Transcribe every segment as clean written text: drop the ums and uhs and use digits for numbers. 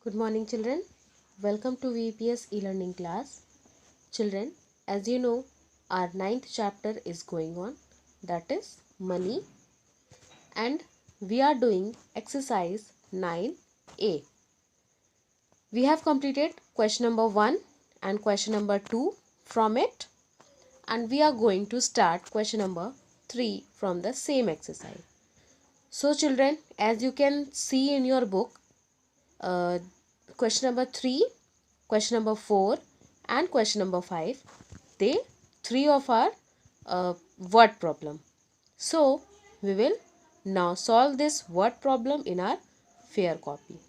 Good morning, children. Welcome to VPS e-learning class. Children, as you know, our 9th chapter is going on, that is money, and we are doing exercise 9A. We have completed question number 1 and question number 2 from it, and we are going to start question number 3 from the same exercise. So children, as you can see in your book, question number 3, question number 4 and question number 5, they 3 of our word problem. So we will now solve this word problem in our fair copy.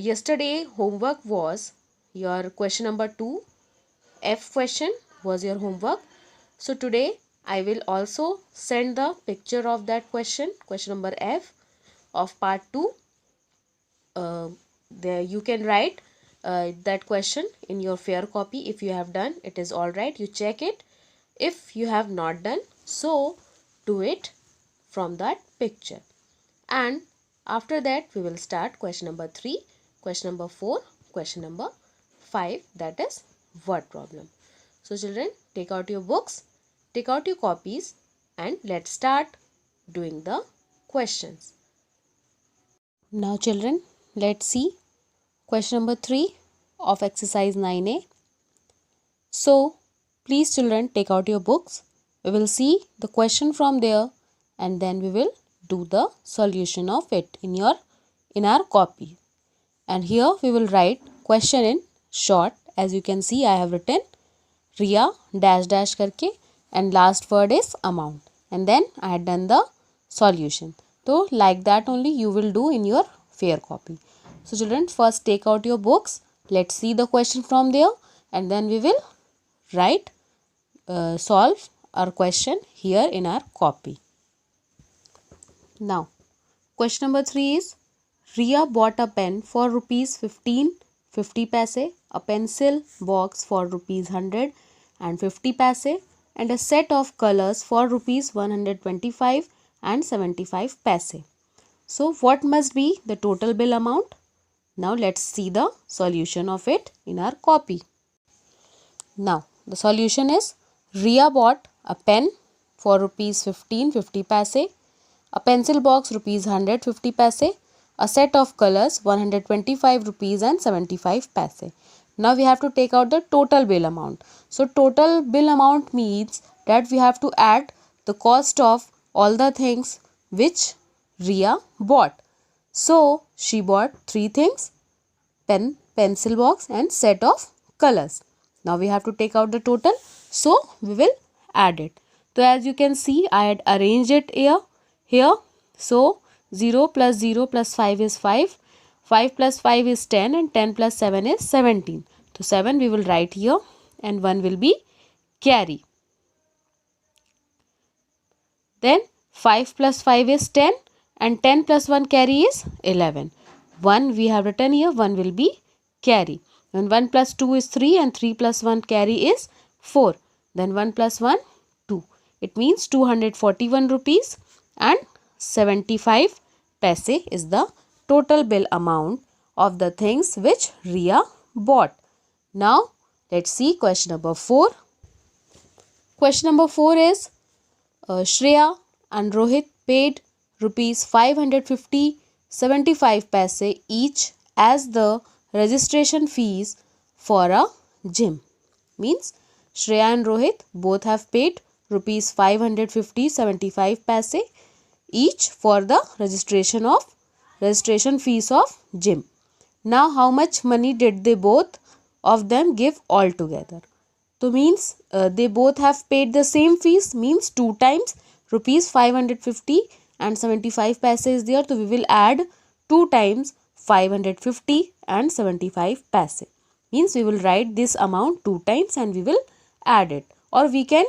Yesterday homework was your question number 2, F question was your homework. So today I will also send the picture of that question number F of part 2. There you can write that question in your fair copy. If you have done, it is all right, you check it. If you have not done, so do it from that picture. And after that we will start question number 3, question number 4, question number 5, that is word problem. So children, take out your books, take out your copies, and let's start doing the questions. Now children, let's see question number 3 of exercise 9A. So please children, take out your books. We will see the question from there and then we will do the solution of it in our copy. And here we will write question in short. As you can see, I have written Riya dash dash karke and last word is amount, and then I had done the solution. So like that only you will do in your fair copy. So children, first take out your books. Let's see the question from there and then we will write solve our question here in our copy. Now question number 3 is Riya bought a pen for rupees 15.50 paise, a pencil box for rupees 100.50 paise, and a set of colors for rupees 125.75 paise. So what must be the total bill amount? Now let's see the solution of it in our copy. Now the solution is Riya bought a pen for rupees 15.50 paise, a pencil box rupees 150 paise, a set of colors 125 rupees and 75 paise. Now we have to take out the total bill amount. So total bill amount means that we have to add the cost of all the things which Riya bought. So she bought 3 things: pen, pencil box and set of colors. Now we have to take out the total. So we will add it. So as you can see, I had arranged it here. So 0 plus 0 plus 5 is 5. 5 plus 5 is 10 and 10 plus 7 is 17. So 7 we will write here and 1 will be carry. Then 5 plus 5 is 10 and 10 plus 1 carry is 11. 1 we have written here, 1 will be carry. Then 1 plus 2 is 3 and 3 plus 1 carry is 4. Then 1 plus 1, 2. It means 241 rupees and 75 paise is the total bill amount of the things which Riya bought. Now let's see question number 4. Question number 4 is Shreya and Rohit paid rupees 550.75 paise each as the registration fees for a gym. Means Shreya and Rohit both have paid rupees 550.75 paise each for the registration fees of gym. Now how much money did they both of them give altogether? So means they both have paid the same fees, means 2 times rupees 550 and 75 paise is there. So we will add 2 times 550 and 75 paise. Means we will write this amount 2 times and we will add it. Or we can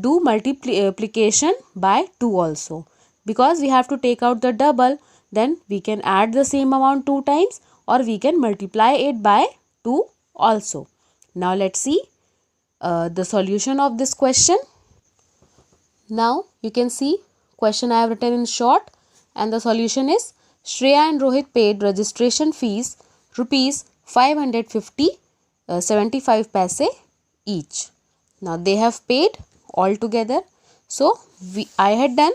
do multiplication by 2 also. Because we have to take out the double, then we can add the same amount 2 times or we can multiply it by 2 also. Now let's see the solution of this question. Now you can see question I have written in short and the solution is Shreya and Rohit paid registration fees rupees 550 75 paise each. Now they have paid all together. So I had done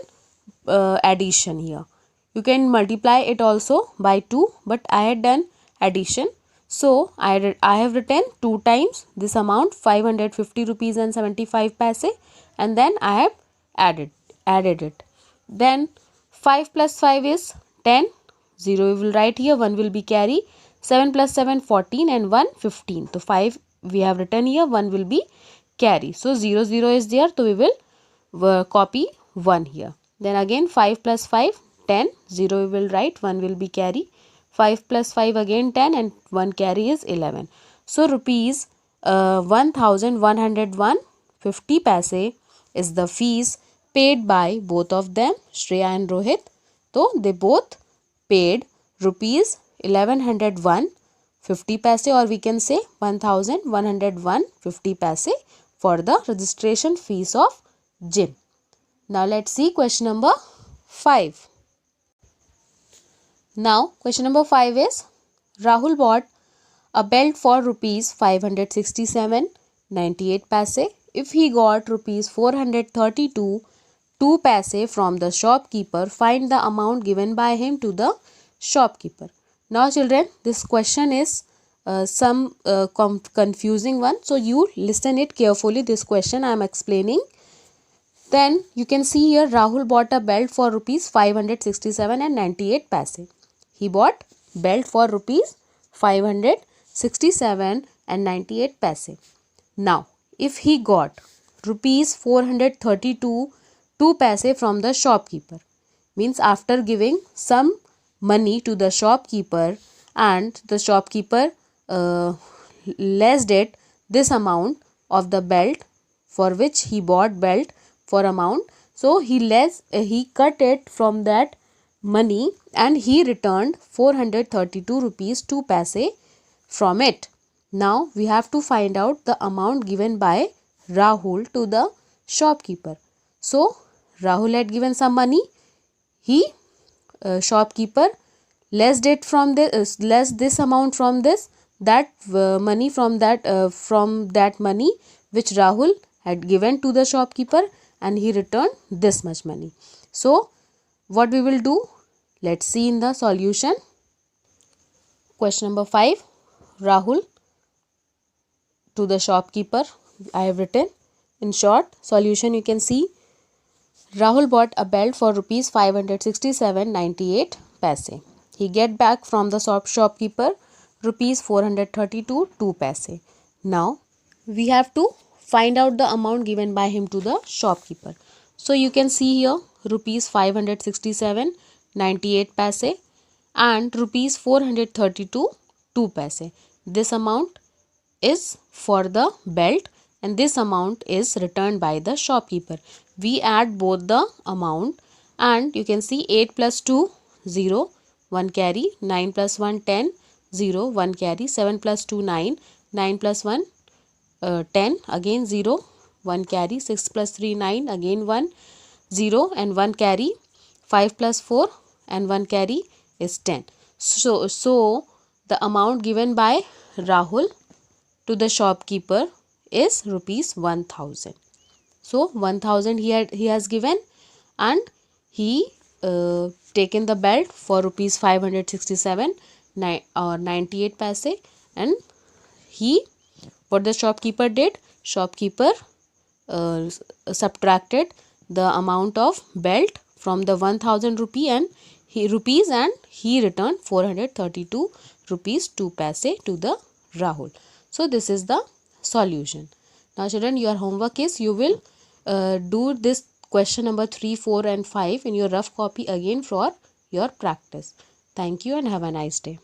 addition here. You can multiply it also by 2, but I had done addition. So I have written 2 times this amount 550 rupees and 75 paise, and then I have added it. Then 5 plus 5 is 10. 0 we will write here, 1 will be carry. 7 plus 7 14 and 1 15. So 5 we have written here, 1 will be carry. So 0 0 is there, so we will copy 1 here. Then again 5 plus 5 10. 0 we will write, 1 will be carry. 5 plus 5 again 10 and 1 carry is 11. So rupees 1101 50 paise is the fees paid by both of them, Shreya and Rohit. So they both paid rupees 1101 50 paise, or we can say 1101 50 paise for the registration fees of gym. Now let's see question number 5. Now question number 5 is, Rahul bought a belt for rupees 567.98 paise. If he got rupees 432 2 paise from the shopkeeper, find the amount given by him to the shopkeeper. Now children, this question is some confusing one, so you listen it carefully. This question I am explaining. Then you can see here, Rahul bought a belt for rupees 567.98 paise. He bought belt for rupees 567.98 paise. Now if he got rupees 432 2 paise from the shopkeeper, means after giving some money to the shopkeeper and the shopkeeper lessed it this amount of the belt for which he bought belt for amount. So he cut it from that money and he returned 432 rupees 2 paise from it. Now we have to find out the amount given by Rahul to the shopkeeper. So Rahul had given some money. He shopkeeper lessed it from this, less this amount from this, that money from that money which Rahul had given to the shopkeeper, and he returned this much money. So what we will do, let's see in the solution. Question number 5, Rahul to the shopkeeper, I have written. In short solution, you can see Rahul bought a belt for rupees 567.98 paise. He get back from the shopkeeper rupees 432 2 paise. Now we have to find out the amount given by him to the shopkeeper. So you can see here rupees 567.98 paise and rupees 432 2 paise. This amount is for the belt and this amount is returned by the shopkeeper. We add both the amount and you can see 8 plus 2 0, 1 carry, 9 plus 1 10, 0, 1 carry, 7 plus 2 9, 9 plus 1 10, again 0, 1 carry, 6 plus 3 9, again 1 0 and 1 carry, 5 plus 4 and 1 carry is 10. So the amount given by Rahul to the shopkeeper is rupees 1000. So 1000 he has given and he taken the belt for rupees 567.98 paise, and he, what the shopkeeper did, shopkeeper subtracted the amount of belt from the 1000 rupee and he returned 432 rupees 2 paise to the Rahul. So this is the solution. Now children, your homework is you will do this question number 3, 4 and 5 in your rough copy again for your practice. Thank you and have a nice day.